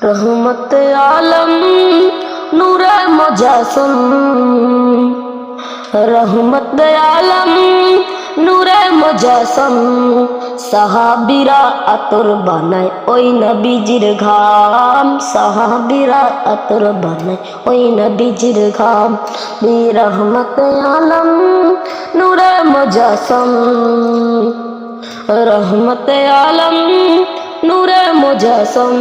रहमत आलम नूरे मुजस्सम, रहमत आलम नूरे मुजस्सम। সাহাবীরা আতর বানায় ওই নবীজির ঘাম, সাহাবীরা আতর বানায় ওই নবীজির ঘাম। রহমত আলম নূরে মুজস্সম, রহমত আলম নূরে মুজস্সম।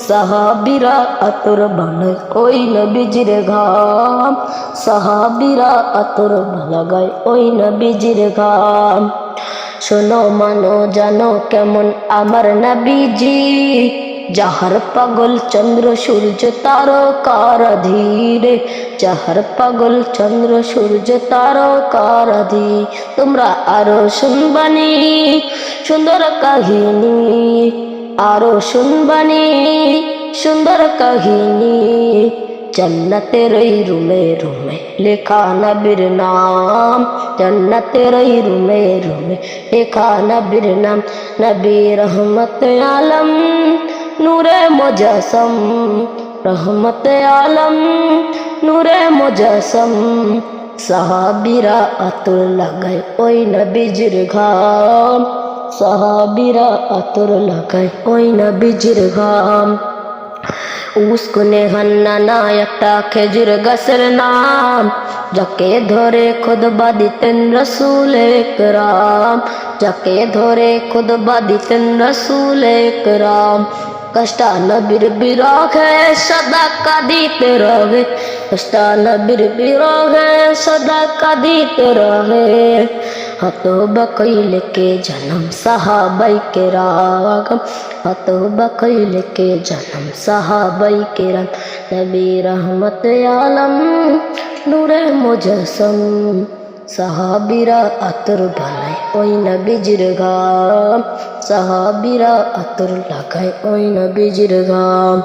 সাহাবীরা আতর বানায় ওই নবীজির ঘাম, সাহাবীরা আতর লাগায় ওই নবীজির ঘাম। শোনো মানো জানো কেমন আমার নবীজি, যাহার পাগল চন্দ্র সূর্য তারকার ধীরে, যাহার পাগল চন্দ্র সূর্য তারকার ধী। তোমরা আরো শুনবানি সুন্দর কাহিনী, আরো শুনবানি সুন্দর কাহিনী। জান্নাতের ওই রুমে রুমে লেখা নবীর নাম, জান্নাতের ওই রুমে রুমে লেখা নবীর নাম। নবী রহমত আলম নূরে মুজস্সম, রহমত আলম নূরে মুজস্সম। সাহাবীরা আতর লাগায় ওই নবীজির ঘাম, সাহাবীরা আতর লাগায় ওই নবীজির ঘাম। উস্কুনে হান্নানা একটা খেজুর গাছের নাম, যাকে ধরে খুতবা দিতেন রসুল একরাম, যাকে ধরে খুতবা দিতেন রসুল একরাম। কষ্টা নবীর বিরহে সদা কাঁদিতে রহে, কষ্টা নবীর বিরহে সদা কাঁদিতে রহে। হতবা কইলে কে জনম সাহাবাই কেরাম, হতবা কইলে কে জনম সাহাবাই কেরাম। নবী রহমত আলম নূরে মুজস্সম, সাহাবীরা আতর বানায় ওই নবীজির ঘাম, সাহাবীরা আতর লাগায় ওই নবীজির ঘাম।